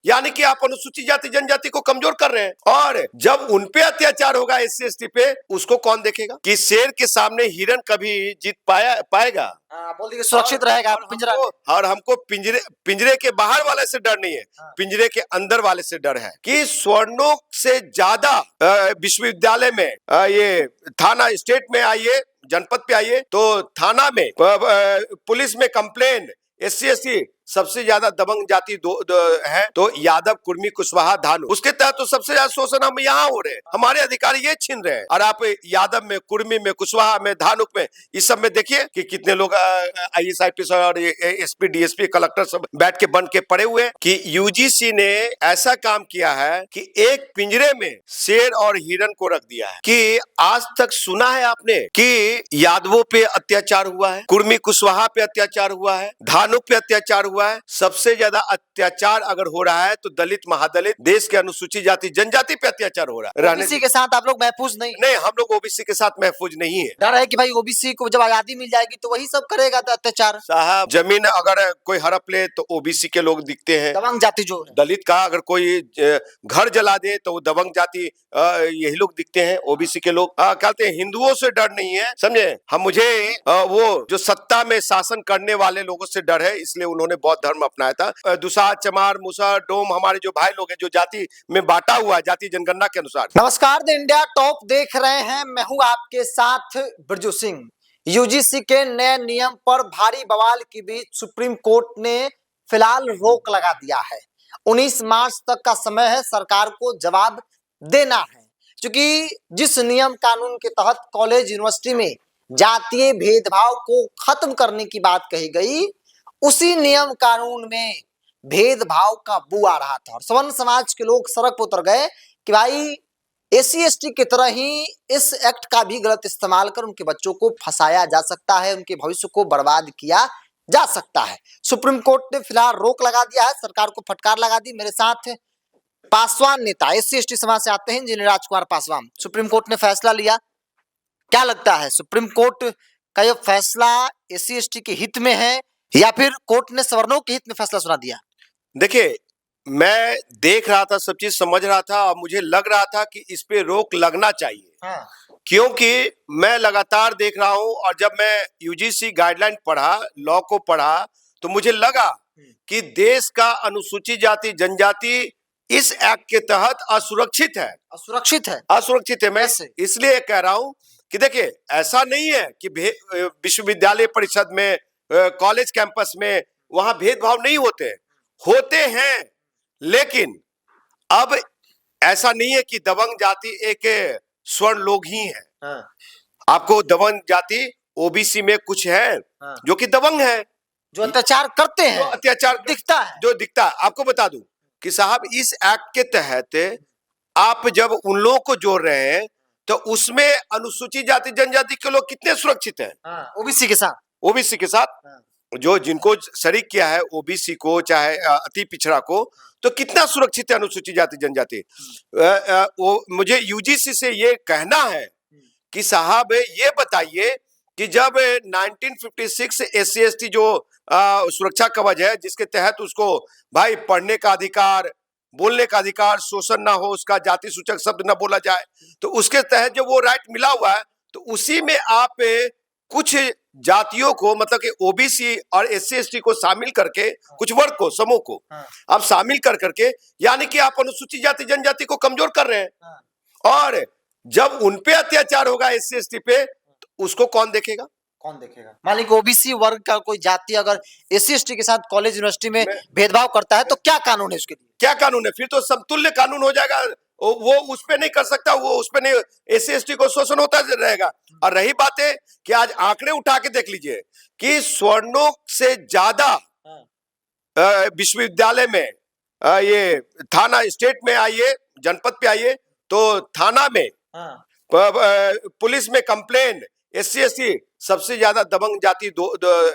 यानी कि आप अनुसूचित जाति जनजाति को कमजोर कर रहे हैं। और जब उन पे अत्याचार होगा एससी एसटी पे, उसको कौन देखेगा? कि शेर के सामने हिरन कभी जीत पाएगा? बोल दीजिए सुरक्षित रहेगा पिंजरा में। और हमको पिंजरे के बाहर वाले से डर नहीं है, पिंजरे के अंदर वाले से डर है। कि स्वर्णों से ज्यादा विश्वविद्यालय में ये थाना स्टेट में आइए, जनपद पे आइए, तो थाना में पुलिस में कंप्लेन एससी एसटी सबसे ज्यादा दबंग जाति है तो यादव, कुर्मी, कुशवाहा, धानु, उसके तहत तो सबसे ज्यादा शोषण हम यहाँ हो रहे हैं, हमारे अधिकारी ये छीन रहे हैं। और आप यादव में, कुर्मी में, कुशवाहा में, धानुक में, इस सब में देखिए कि कितने लोग आईएएस आईपीएस और एसपी डीएसपी कलेक्टर सब बैठ के बन के पड़े हुए। कि यूजीसी ने ऐसा काम किया है कि एक पिंजरे में शेर और हिरन को रख दिया है। कि आज तक सुना है आपने कि यादवों पे अत्याचार हुआ है, कुर्मी कुशवाहा पे अत्याचार हुआ है, धानुक पे अत्याचार हुआ है? सबसे ज्यादा अत्याचार अगर हो रहा है तो दलित, महादलित, देश के अनुसूचित जाति जनजाति पे अत्याचार हो रहा है। ओबीसी के साथ आप लोग महफूज नहीं? नहीं, हम लोग ओबीसी के साथ महफूज नहीं है। डर है कि भाई ओबीसी को जब आजादी मिल जाएगी तो वही सब करेगा अत्याचार। साहब, जमीन अगर कोई हड़प ले तो ओबीसी के लोग दिखते हैं, दबंग जाति जो है। दलित का अगर कोई घर जला दे तो वो दबंग जाति यही लोग दिखते हैं, ओबीसी के लोग। कहते हैं हिंदुओं से डर नहीं है, समझे? मुझे वो जो सत्ता में शासन करने वाले लोगों से डर है, इसलिए उन्होंने बौद्ध धर्म अपनाया था। दुसाध, चमार, मुसहर, डोम, हमारे जो भाई लोग हैं, जो जाति में बांटा हुआ है जाति जनगणना के अनुसार। नमस्कार, द इंडिया टॉप देख रहे हैं, मैं हूं आपके साथ बिरजू सिंह। यूजीसी के नए नियम पर भारी बवाल के बीच सुप्रीम कोर्ट ने फिलहाल रोक लगा दिया है। 19 मार्च तक का समय है सरकार को जवाब देना है, क्योंकि जिस नियम कानून के तहत कॉलेज यूनिवर्सिटी में जातीय भेदभाव को खत्म करने की बात कही गई, उसी नियम कानून में भेदभाव का बू आ रहा था। और सवर्ण समाज के लोग सड़क पर उतर गए कि भाई एससी एसटी की तरह ही इस एक्ट का भी गलत इस्तेमाल कर उनके बच्चों को फंसाया जा सकता है, उनके भविष्य को बर्बाद किया जा सकता है। सुप्रीम कोर्ट ने फिलहाल रोक लगा दिया है, सरकार को फटकार लगा दी। मेरे साथ पासवान नेता एससी एसटी समाज से आते हैं, इंजीनियर राजकुमार पासवान। सुप्रीम कोर्ट ने फैसला लिया, क्या लगता है सुप्रीम कोर्ट का यह फैसला एससी एसटी के हित में है या फिर कोर्ट ने सवर्णों के हित में फैसला सुना दिया? देखिए, मैं देख रहा था, सब चीज समझ रहा था और मुझे लग रहा था कि इस पे रोक लगना चाहिए। क्योंकि मैं लगातार देख रहा हूं और जब मैं यूजीसी गाइडलाइन पढ़ा, लॉ को पढ़ा, तो मुझे लगा कि देश का अनुसूचित जाति जनजाति इस एक्ट के तहत असुरक्षित है। असुरक्षित है। मैं इसलिए कह रहा हूं कि देखिए, ऐसा नहीं है कि विश्वविद्यालय परिषद में, कॉलेज कैंपस में वहां भेदभाव नहीं होते हैं, लेकिन अब ऐसा नहीं है कि दबंग जाति एक स्वर्ण लोग ही हैं। आपको दबंग जाति ओबीसी में कुछ है जो कि दबंग है, जो अत्याचार करते हैं, अत्याचार दिखता है। आपको बता दूं कि साहब, इस एक्ट के तहत आप जब उन लोगों को जोड़ रहे हैं तो उसमें अनुसूचित जाति जनजाति के लोग कितने सुरक्षित हैं? ओबीसी के साथ जो जिनको शरीक किया है ओबीसी को, चाहे अति पिछड़ा को, तो कितना सुरक्षित है अनुसूचित जाति जनजाति? मुझे यूजीसी से ये कहना है कि साहब, ये बताइए कि जब 1956 एससी एसटी जो सुरक्षा कवच है, जिसके तहत उसको भाई पढ़ने का अधिकार, बोलने का अधिकार, शोषण ना हो, उसका जाति सूचक शब्द ना बोला जाए, तो उसके तहत जो वो राइट मिला हुआ है, तो उसी में आप कुछ जातियों को, मतलब कि ओबीसी और एससी एसटी को शामिल करके, कुछ वर्ग को, समूह को आप शामिल करके, यानी कि आप अनुसूचित जाति जनजाति को कमजोर कर रहे हैं। और जब उन पे अत्याचार होगा एससी एसटी पे, तो उसको कौन देखेगा? मान लीजिए ओबीसी वर्ग का कोई जाति अगर एससी एसटी के साथ कॉलेज यूनिवर्सिटी में भेदभाव करता है तो क्या कानून है उसके लिए? क्या कानून है? फिर तो समतुल्य कानून हो जाएगा। वो उस पे नहीं कर सकता, वो उस पे नहीं, एससी एसटी को शोषण होता रहेगा। और रही बात है कि आज आंकड़े उठा के देख लीजिए कि स्वर्णों से ज्यादा विश्वविद्यालय में, ये थाना स्टेट में आइए, जनपद पे आइए, तो थाना में पुलिस में कंप्लेन एससी एसटी सबसे ज्यादा दबंग जाति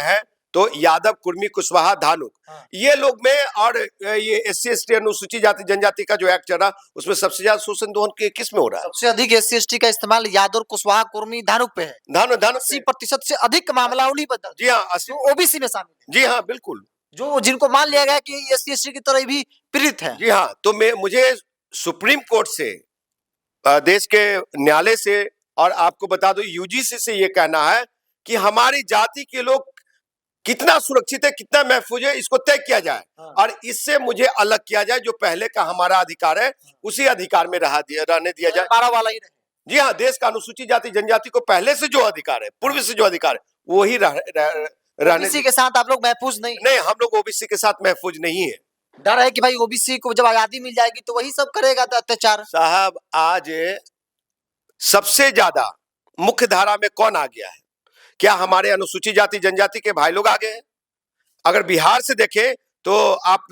है तो यादव, कुर्मी, कुशवाहा, धानुक, ये लोग में। और ये एससी एसटी अनुसूचित जाति जनजाति का जो एक्ट चल रहा, उसमें सबसे ज्यादा शोषण दोहन किस में हो रहा है? सबसे अधिक एससी एसटी का इस्तेमाल यादव, कुशवाहा, कुर्मी, धानुक पे है। 80% से अधिक मामला उन्हीं पर। जी हाँ, ओबीसी में शामिल है। जी हाँ, बिल्कुल। जो जिनको मान लिया गया कि SC/ST की तरह भी पीड़ित है। जी हाँ, तो मुझे सुप्रीम कोर्ट से, देश के न्यायालय से, और आपको बता दो यूजीसी से ये कहना है कि हमारी जाति के लोग कितना सुरक्षित है, कितना महफूज है, इसको तय किया जाए। हाँ। और इससे मुझे अलग किया जाए, जो पहले का हमारा अधिकार है उसी अधिकार में रहने दिया जाए। 12 वाला ही रहे। जी हाँ, देश का अनुसूचित जाति जनजाति को पहले से जो अधिकार है, पूर्व से जो अधिकार है, वो ही रहने ओबीसी के साथ आप लोग महफूज नहीं। नहीं, हम लोग ओबीसी के साथ महफूज नहीं है। डर है कि भाई ओबीसी को जब आजादी मिल जाएगी तो वही सब करेगा अत्याचार। साहब, आज सबसे ज्यादा मुख्य धारा में कौन आ गया है? क्या हमारे अनुसूचित जाति जनजाति के भाई लोग आ गए हैं? अगर बिहार से देखें तो आप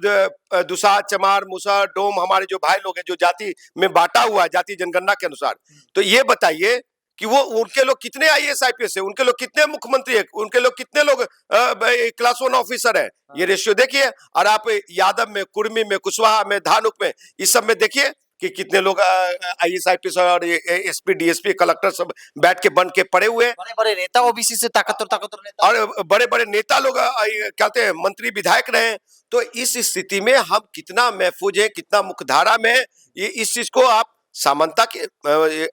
दुसाध, चमार, मुसहर, डोम, हमारे जो भाई लोग हैं, जो जाति में बांटा हुआ है जाति जनगणना के अनुसार, तो ये बताइए कि वो उनके लोग कितने IAS IPS है, उनके लोग कितने मुख्यमंत्री है, उनके लोग कितने लोग क्लास 1 ऑफिसर है। ये रेशियो देखिए। और आप यादव में, कुर्मी में, कुशवाहा में, धानुक में, इस सब में देखिए कि कितने लोग IAS IPS और SP DSP कलेक्टर सब बैठ के बन के पड़े हुए हैं। बड़े बड़े नेता ओबीसी से ताकतवर नेता, और बड़े बड़े नेता लोग कहते हैं मंत्री विधायक रहे। तो इस स्थिति में हम कितना महफूज है, कितना मुख्यधारा में है, ये इस चीज को आप समानता के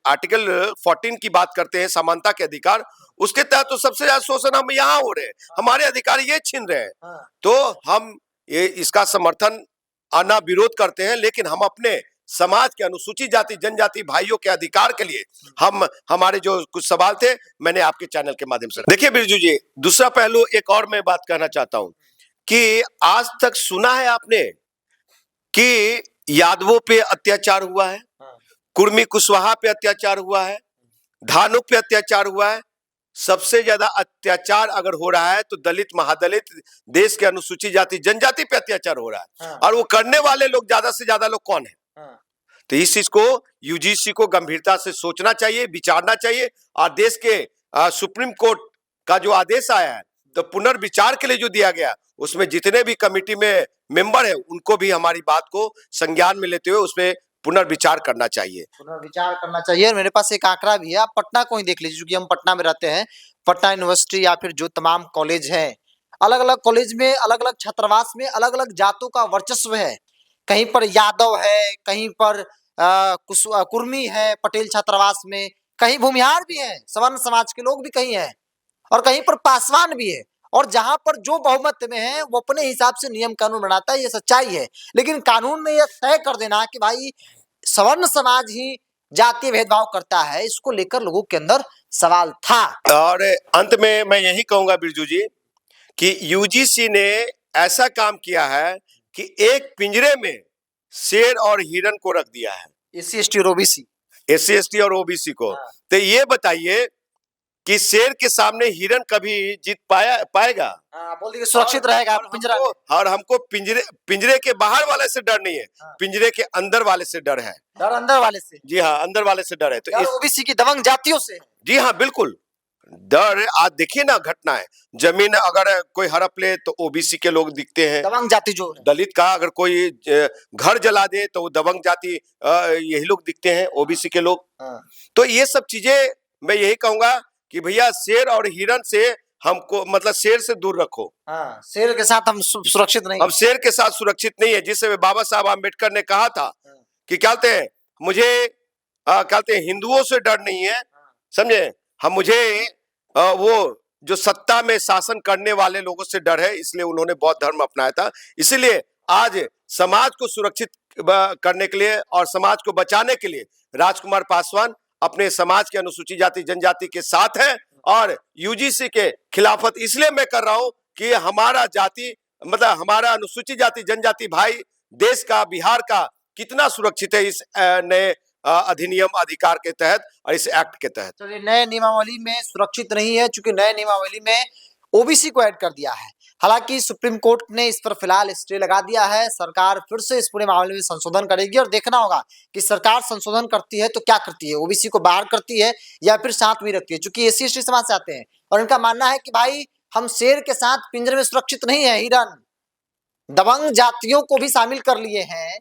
आर्टिकल 14 की बात करते हैं, समानता के अधिकार, उसके तहत तो सबसे ज्यादा शोषण हम यहाँ हो रहे हैं, हमारे अधिकार ये छीन रहे हैं। तो हम ये इसका समर्थन आना विरोध करते हैं, लेकिन हम अपने समाज के अनुसूचित जाति जनजाति भाइयों के अधिकार के लिए हमारे जो कुछ सवाल थे, मैंने आपके चैनल के माध्यम से। देखिए बिरजू जी, दूसरा पहलू एक और मैं बात कहना चाहता हूं कि आज तक सुना है आपने कि यादवों पे अत्याचार हुआ है, कुर्मी कुशवाहा पे अत्याचार हुआ है, धानुक पे अत्याचार हुआ है? सबसे ज्यादा अत्याचार अगर हो रहा है तो दलित, महादलित, देश के अनुसूचित जाति जनजाति पे अत्याचार हो रहा है। और वो करने वाले लोग ज्यादा से ज्यादा लोग कौन है? तो इस चीज को यूजीसी को गंभीरता से सोचना चाहिए, विचारना चाहिए। और देश के सुप्रीम कोर्ट का जो आदेश आया है, तो पुनर्विचार के लिए जो दिया गया, उसमें जितने भी कमेटी में मेंबर है उनको भी हमारी बात को संज्ञान में लेते हुए उस पर पुनर्विचार करना चाहिए। पुनर्विचार करना चाहिए। मेरे पास एक आंकड़ा भी है, आप पटना को ही देख लीजिए, क्योंकि हम पटना में रहते हैं। पटना यूनिवर्सिटी या फिर जो तमाम कॉलेज हैं, अलग अलग कॉलेज में अलग अलग छात्रावास में अलग अलग जातों का वर्चस्व है। कहीं पर यादव है, कहीं पर कुर्मी है पटेल छात्रावास में, कहीं भूमिहार भी है, सवर्ण समाज के लोग भी कहीं हैं, और कहीं पर पासवान भी है। और जहां पर जो बहुमत में है वो अपने हिसाब से नियम कानून बनाता है, ये सच्चाई है। लेकिन कानून में यह तय कर देना कि भाई सवर्ण समाज ही जातीय भेदभाव करता है, इसको लेकर लोगों के अंदर सवाल था। और अंत में मैं यही कहूंगा बिरजू जी कि यूजीसी ने ऐसा काम किया है कि एक पिंजरे में शेर और हिरन को रख दिया है, SC/ST और ओबीसी, SC/ST और ओबीसी को। तो ये बताइए कि शेर के सामने हिरन कभी जीत पाएगा? बोल दीजिए सुरक्षित रहेगा पिंजरा। और हमको पिंजरे के बाहर वाले से डर नहीं है, पिंजरे के अंदर वाले से डर है। डर अंदर वाले से? जी हाँ, अंदर वाले से डर है। तो इस ओबीसी की दबंग जातियों से? जी हाँ, बिल्कुल डर। आज देखिए ना घटना है, जमीन अगर कोई हड़प ले तो ओबीसी के लोग दिखते हैं, दबंग जाति जो है। दलित का अगर कोई घर जला दे तो वो दबंग जाति यही लोग दिखते हैं, ओबीसी के लोग। तो ये सब चीजें मैं यही कहूंगा कि भैया शेर और हिरन से हमको, मतलब शेर से दूर रखो। शेर के साथ हम सुरक्षित नहीं, हम शेर के साथ सुरक्षित नहीं है। जिससे बाबा साहब आम्बेडकर ने कहा था कि कहते हैं मुझे कहते हैं हिंदुओं से डर नहीं है, समझे, हम मुझे वो जो सत्ता में शासन करने वाले लोगों से डर है, इसलिए उन्होंने बौद्ध धर्म अपनाया था। इसीलिए आज समाज को सुरक्षित करने के लिए और समाज को बचाने के लिए राजकुमार पासवान अपने समाज के अनुसूचित जाति जनजाति के साथ है। और यूजीसी के खिलाफत इसलिए मैं कर रहा हूं कि हमारा जाति, मतलब हमारा अनुसूचित जाति जनजाति भाई देश का, बिहार का कितना सुरक्षित है इस नए अधिनियम अधिकार के तहत और इस एक्ट के तहत। चलिए, नए नियमावली में सुरक्षित नहीं है, चूंकि नए नियमावली में ओबीसी को ऐड कर दिया है। हालांकि सुप्रीम कोर्ट ने इस पर फिलहाल स्टे लगा दिया है। सरकार फिर से इस पूरे मामले में संशोधन करेगी और देखना होगा कि सरकार संशोधन करती है तो क्या करती है, ओबीसी को बाहर करती है या फिर साथ में रखती है। चूंकि SC/ST समाज से आते हैं और इनका मानना है कि भाई हम शेर के साथ पिंजरे में सुरक्षित नहीं है, हिरन दबंग जातियों को भी शामिल कर लिए हैं,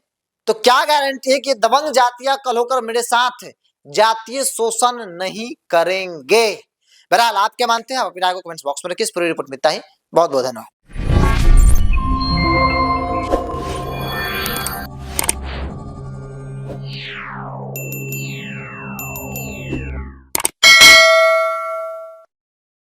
तो क्या गारंटी है कि दबंग जातियां कल होकर मेरे साथ जातीय शोषण नहीं करेंगे। बहरहाल आप क्या मानते हैं, आप अपनी राय को कमेंट्स बॉक्स में रखिए। इस पूरी रिपोर्ट में इतना ही, बहुत बहुत धन्यवाद।